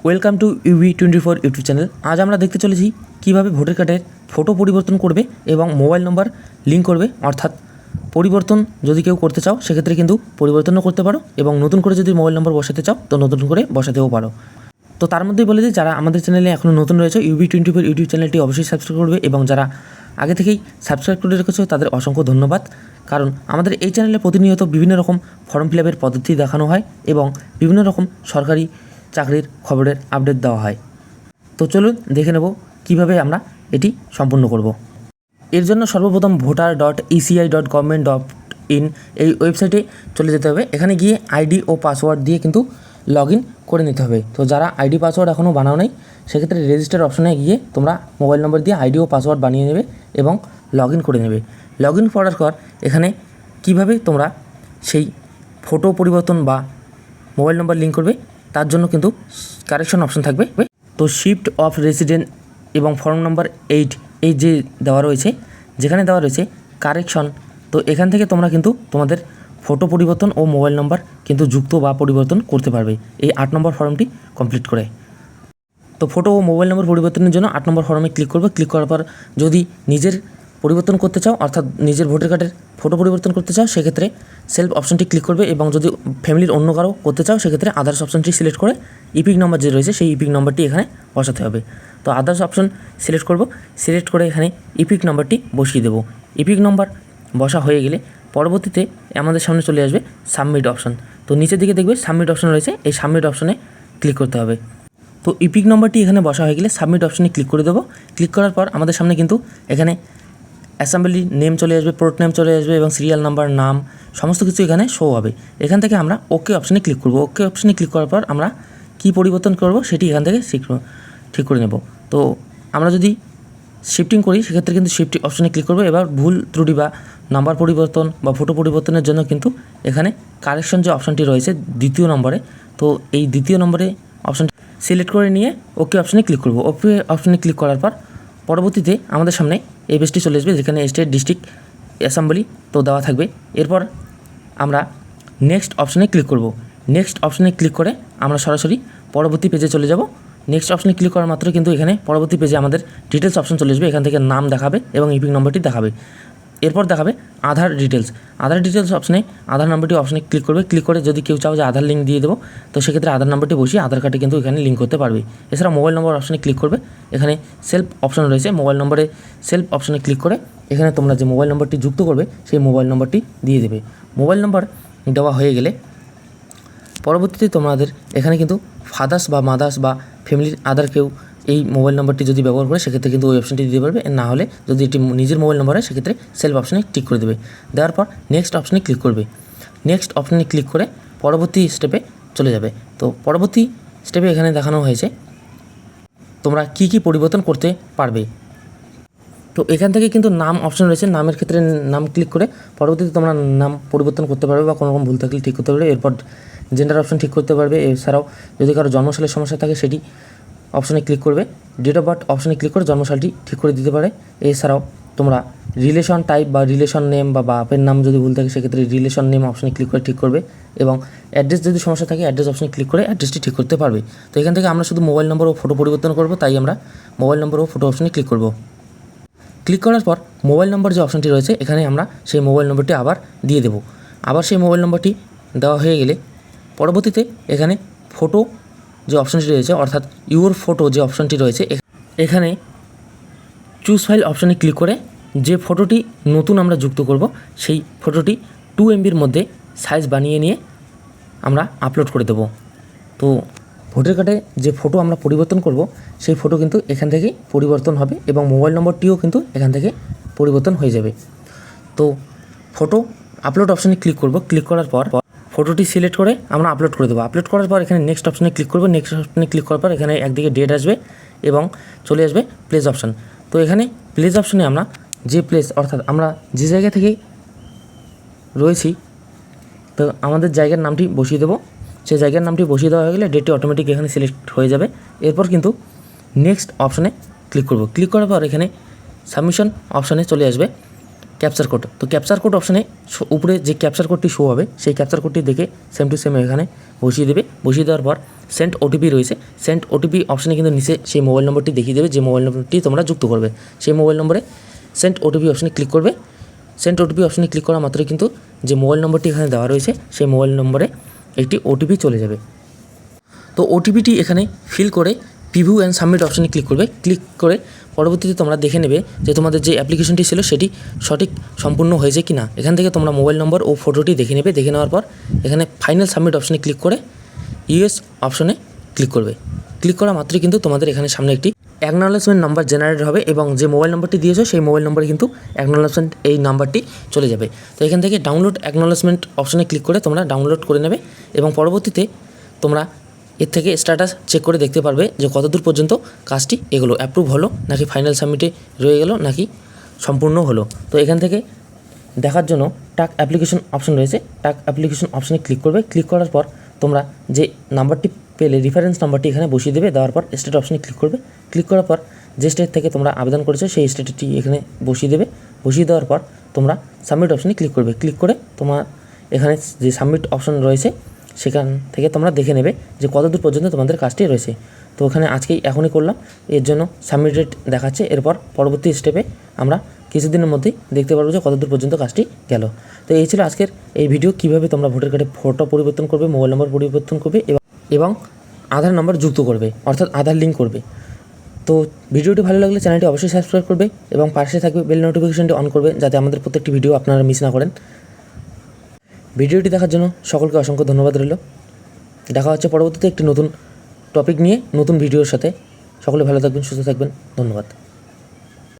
Welcome to UB24 YouTube channel. আজ আমরা দেখতে চলেছি কীভাবে ভোটার কার্ডের ফটো পরিবর্তন করবে এবং মোবাইল নম্বর লিঙ্ক করবে। অর্থাৎ পরিবর্তন যদি কেউ করতে চাও সেক্ষেত্রে কিন্তু পরিবর্তনও করতে পারো এবং নতুন করে যদি মোবাইল নম্বর বসাতে চাও তো নতুন করে বসাতেও পারো। তো তার মধ্যেই বলে দিই, যারা আমাদের চ্যানেলে এখনও নতুন রয়েছে UB24 ইউটিউব চ্যানেলটি অবশ্যই সাবস্ক্রাইব করবে এবং যারা আগে থেকেই সাবস্ক্রাইব করে রেখেছো তাদের অসংখ্য ধন্যবাদ। কারণ আমাদের এই চ্যানেলে প্রতিনিয়ত বিভিন্ন রকম ফর্ম ফিল আপের পদ্ধতি দেখানো হয় এবং বিভিন্ন রকম সরকারি চাকরির খবরের আপডেট দেওয়া হয়। তো চলুন দেখে নেব কীভাবে আমরা এটি সম্পূর্ণ করব। এর জন্য সর্বপ্রথম voter.eci.government.in এই ওয়েবসাইটে চলে যেতে হবে। এখানে গিয়ে আইডি ও পাসওয়ার্ড দিয়ে কিন্তু লগ ইন করে নিতে হবে। তো যারা আইডি পাসওয়ার্ড এখনও বানাও নেই সেক্ষেত্রে রেজিস্টার অপশনে গিয়ে তোমরা মোবাইল নম্বর দিয়ে আইডি ও পাসওয়ার্ড বানিয়ে নেবে এবং লগ ইন করে নেবে। লগ ইন করার পর এখানে কিভাবে তোমরা সেই ফটো পরিবর্তন বা মোবাইল নম্বর লিঙ্ক করবে তার জন্য কিন্তু কারেকশন অপশন থাকবে। তো শিফট অফ রেসিডেন্ট এবং ফর্ম নম্বর 8 এই যে দেওয়া রয়েছে, যেখানে দেওয়া রয়েছে কারেকশন, তো এখান থেকে তোমরা কিন্তু তোমাদের ফটো পরিবর্তন ও মোবাইল নম্বর কিন্তু যুক্ত বা পরিবর্তন করতে পারবে এই 8 নম্বর ফর্মটি কমপ্লিট করে। তো ফটো ও মোবাইল নম্বর পরিবর্তনের জন্য 8 নম্বর ফর্মে ক্লিক করবে। ক্লিক করার পর যদি নিজের পরিবর্তন করতে চাও অর্থাৎ নিজের ভোটার কার্ডের ফটো পরিবর্তন করতে চাও সেক্ষেত্রে সেলফ অপশনটি ক্লিক করবে এবং যদি ফ্যামিলির অন্য কারো করতে চাও সেক্ষেত্রে আদার্স অপশনটি সিলেক্ট করে ইপিক নম্বর যে রয়েছে সেই ইপিক নম্বরটি এখানে বসাতে হবে। তো আদার্স অপশন সিলেক্ট করব, সিলেক্ট করে এখানে ইপিক নম্বরটি বসিয়ে দেবো। ইপিক নম্বর বসা হয়ে গেলে পরবর্তীতে আমাদের সামনে চলে আসবে সাবমিট অপশন। তো নিচের দিকে দেখবে সাবমিট অপশন রয়েছে, এই সাবমিট অপশনে ক্লিক করতে হবে। তো ইপিক নম্বরটি এখানে বসা হয়ে গেলে সাবমিট অপশনে ক্লিক করে দেবো। ক্লিক করার পর আমাদের সামনে কিন্তু এখানে অ্যাসেম্বলি নেম চলে আসবে, পোর্ট নেম চলে আসবে এবং সিরিয়াল নাম্বার, নাম সমস্ত কিছু এখানে শো হবে। এখান থেকে আমরা ওকে অপশনে ক্লিক করব। ওকে অপশনে ক্লিক করার পর আমরা কি পরিবর্তন করব সেটি এখান থেকে ঠিক করে নেব। তো আমরা যদি শিফটিং করি সেক্ষেত্রে কিন্তু শিফট অপশনে ক্লিক করবো। এবার ভুল ত্রুটি বা নাম্বার পরিবর্তন বা ফটো পরিবর্তনের জন্য কিন্তু এখানে কারেকশন যে অপশানটি রয়েছে দ্বিতীয় নম্বরে, তো এই দ্বিতীয় নম্বরে অপশানটি সিলেক্ট করে নিয়ে ওকে অপশনে ক্লিক করব। ওকে অপশনে ক্লিক করার পর পরবর্তীতে আমাদের সামনে এই পেজটি চলে আসবে যেখানে স্টেট, ডিস্ট্রিক্ট, অ্যাসেম্বলি তো দেওয়া থাকবে। এরপর আমরা নেক্সট অপশনে ক্লিক করব। নেক্সট অপশনে ক্লিক করে আমরা সরাসরি পরবর্তী পেজে চলে যাব। নেক্সট অপশনে ক্লিক করার মাত্র কিন্তু এখানে পরবর্তী পেজে আমাদের ডিটেলস অপশন চলে আসবে। এখান থেকে নাম দেখাবে এবং ইপিক নম্বরটি দেখাবে। এরপর দেখাবে আধার ডিটেলস। আধার ডিটেলস অপশনে আধার নাম্বারটি অপশনে ক্লিক করবে। ক্লিক করে যদি কেউ চাও যে আধার লিঙ্ক দিয়ে দেবো তো সেক্ষেত্রে আধার নাম্বারটি বসিয়ে আধার কার্ডে কিন্তু এখানে লিঙ্ক করতে পারবে। এছাড়া মোবাইল নম্বর অপশনে ক্লিক করবে। এখানে সেলফ অপশন রয়েছে, মোবাইল নম্বরে সেলফ অপশনে ক্লিক করে এখানে তোমরা যে মোবাইল নম্বরটি যুক্ত করবে সেই মোবাইল নম্বরটি দিয়ে দেবে। মোবাইল নম্বর দেওয়া হয়ে গেলে পরবর্তীতে তোমাদের এখানে কিন্তু ফাদার্স বা মাদার্স বা ফ্যামিলির আদার কেউ এই মোবাইল নম্বরটি যদি ব্যবহার করে সেক্ষেত্রে কিন্তু ওই অপশনটি দিতে পারবে। না হলে যদি এটি নিজের মোবাইল নম্বর হয় সেক্ষেত্রে সেলফ অপশনে টিক করে দেবে। দেওয়ার পর নেক্সট অপশনে ক্লিক করবে। নেক্সট অপশনে ক্লিক করে পরবর্তী স্টেপে চলে যাবে। তো পরবর্তী স্টেপে এখানে দেখানো হয়েছে তোমরা কি কি পরিবর্তন করতে পারবে। তো এখান থেকে কিন্তু নাম অপশন রয়েছে, নামের ক্ষেত্রে নাম ক্লিক করে পরবর্তীতে তোমরা নাম পরিবর্তন করতে পারবে বা কোনো রকম ভুল থাকলে ঠিক করতে পারবে। এরপর জেন্ডার অপশন ঠিক করতে পারবে। এছাড়াও যদি কারো জন্মসালের সমস্যা থাকে সেটি অপশনে ক্লিক করবে। ডেট অফ বার্থ অপশনে ক্লিক করে জন্মসালটি ঠিক করে দিতে পারে। এছাড়াও তোমরা রিলেশন টাইপ বা রিলেশন নেম বা বাপের নাম যদি ভুল থাকে সেক্ষেত্রে রিলেশন নেম অপশনে ক্লিক করে ঠিক করবে এবং অ্যাড্রেস যদি সমস্যা থাকে অ্যাড্রেস অপশনে ক্লিক করে অ্যাড্রেসটি ঠিক করতে পারবে। তো এখান থেকে আমরা শুধু মোবাইল নম্বর ও ফটো পরিবর্তন করব, তাই আমরা মোবাইল নম্বর ও ফটো অপশনে ক্লিক করব। ক্লিক করার পর মোবাইল নম্বর যে অপশনটি রয়েছে এখানে আমরা সেই মোবাইল নম্বরটি আবার দিয়ে দেব। আবার সেই মোবাইল নম্বরটি দেওয়া হয়ে গেলে পরবর্তীতে এখানে ফটো যে অপশনটি রয়েছে অর্থাৎ ইউর ফটো যে অপশনটি রয়েছে এখানে চুজ ফাইল অপশনে ক্লিক করে যে ফটোটি নতুন আমরা যুক্ত করব সেই ফটোটি 2 MBর মধ্যে সাইজ বানিয়ে নিয়ে আমরা আপলোড করে দেব। তো ভোটার কার্ডে যে ফটো আমরা পরিবর্তন করব সেই ফটো কিন্তু এখান থেকেই পরিবর্তন হবে এবং মোবাইল নম্বরটিও কিন্তু এখান থেকে পরিবর্তন হয়ে যাবে। তো ফটো আপলোড অপশনে ক্লিক করব। ক্লিক করার পর ফটোটি সিলেক্ট করে আমরা আপলোড করে দেবো। আপলোড করার পর এখানে নেক্সট অপশনে ক্লিক করব। নেক্সট অপশনে ক্লিক করার পর এখানে একদিকে ডেট আসবে এবং চলে আসবে প্লেস অপশন। তো এখানে প্লেস অপশনে আমরা যে প্লেস অর্থাৎ আমরা যে জায়গা থেকে রয়েছি তো আমাদের জায়গার নামটি বসিয়ে দেবো। সেই জায়গার নামটি বসিয়ে দেওয়া হয়ে গেলে ডেটটি অটোমেটিক এখানে সিলেক্ট হয়ে যাবে। এরপর কিন্তু নেক্সট অপশনে ক্লিক করব। ক্লিক করার পর এখানে সাবমিশন অপশনে চলে আসবে। Capture code. তো ক্যাপচার কোড অপশানে উপরে যে ক্যাপচার কোডটি শো হবে সেই ক্যাপচার কোডটি দেখে সেম টু সেম এখানে বসিয়ে দেবে। বসিয়ে দেওয়ার পর সেন্ড ওটিপি রয়েছে, সেন্ড ওটিপি অপশানে কিন্তু নিচে সেই মোবাইল নম্বরটি দেখিয়ে দেবে যে মোবাইল নম্বরটি তোমরা যুক্ত করবে। সেই মোবাইল নম্বরে সেন্ড ওটিপি অপশানে ক্লিক করবে। সেন্ড ওটিপি অপশানে ক্লিক করা মাত্রই কিন্তু যে মোবাইল নম্বরটি এখানে দেওয়া রয়েছে সেই মোবাইল নম্বরে একটি ওটিপি চলে যাবে। তো ওটিপিটি এখানে ফিল করে প্রিভিউ অ্যান্ড সাবমিট অপশানে ক্লিক করবে। ক্লিক করে পরবর্তীতে তোমরা দেখে নেবে যে তোমাদের যে অ্যাপ্লিকেশনটি ছিল সেটি সঠিক সম্পূর্ণ হয়েছে কি না। এখান থেকে তোমরা মোবাইল নম্বর ও ফটোটি দেখে নেবে। দেখে নেওয়ার পর এখানে ফাইনাল সাবমিট অপশানে ক্লিক করে ইউএস অপশানে ক্লিক করবে। ক্লিক করা মাত্রই কিন্তু তোমাদের এখানে সামনে একটি অ্যাকনলেজমেন্ট নাম্বার জেনারেট হবে এবং যে মোবাইল নম্বরটি দিয়েছো সেই মোবাইল নম্বরে কিন্তু অ্যাকনলেজমেন্ট এই নাম্বারটি চলে যাবে। তো এখান থেকে ডাউনলোড অ্যাকনলেজমেন্ট অপশানে ক্লিক করে তোমরা ডাউনলোড করে নেবে এবং পরবর্তীতে তোমরা এর থেকে স্ট্যাটাস চেক করে দেখতে পারবে যে কতদূর পর্যন্ত কাজটি এগোলো, অ্যাপ্রুভ হলো নাকি ফাইনাল সাবমিটে রয়ে গেল নাকি সম্পূর্ণ হলো। তো এখান থেকে দেখার জন্য টাক অ্যাপ্লিকেশন অপশন রয়েছে, টাক অ্যাপ্লিকেশন অপশানে ক্লিক করবে। ক্লিক করার পর তোমরা যে নাম্বারটি পেলে রেফারেন্স নাম্বারটি এখানে বসিয়ে দেবে। দেওয়ার পর স্টেট অপশানে ক্লিক করবে। ক্লিক করার পর যে স্টেট থেকে তোমরা আবেদন করেছো সেই স্টেটটি এখানে বসিয়ে দেবে। বসিয়ে দেওয়ার পর তোমরা সাবমিট অপশানে ক্লিক করবে। ক্লিক করে তোমার এখানে যে সাবমিট অপশন রয়েছে সেখান থেকে তোমরা দেখে নেবে যে কতদূর পর্যন্ত তোমাদের কাজটি রয়েছে। তো ওখানে এখনই করলাম, এর জন্য সাবমিটেড দেখাচ্ছে। এরপর পরবর্তী স্টেপে আমরা কিছুদিনের মধ্যেই দেখতে পারবো যে কতদূর পর্যন্ত কাজটি গেল। তো এই ছিল আজকের এই ভিডিও, কীভাবে তোমরা ভোটার কার্ডে ফটো পরিবর্তন করবে, মোবাইল নম্বর পরিবর্তন করবে এবং আধার নম্বর যুক্ত করবে, অর্থাৎ আধার লিঙ্ক করবে। তো ভিডিওটি ভালো লাগলে চ্যানেলটি অবশ্যই সাবস্ক্রাইব করবে এবং পাশে থাকবে বেল নোটিফিকেশনটি অন করবে যাতে আমাদের প্রত্যেকটি ভিডিও আপনারা মিস না করেন। ভিডিওটি দেখার জন্য সকলকে অসংখ্য ধন্যবাদ রইল। দেখা হচ্ছে পরবর্তীতে একটি নতুন টপিক নিয়ে নতুন ভিডিওর সাথে। সকলে ভালো থাকবেন, সুস্থ থাকবেন। ধন্যবাদ।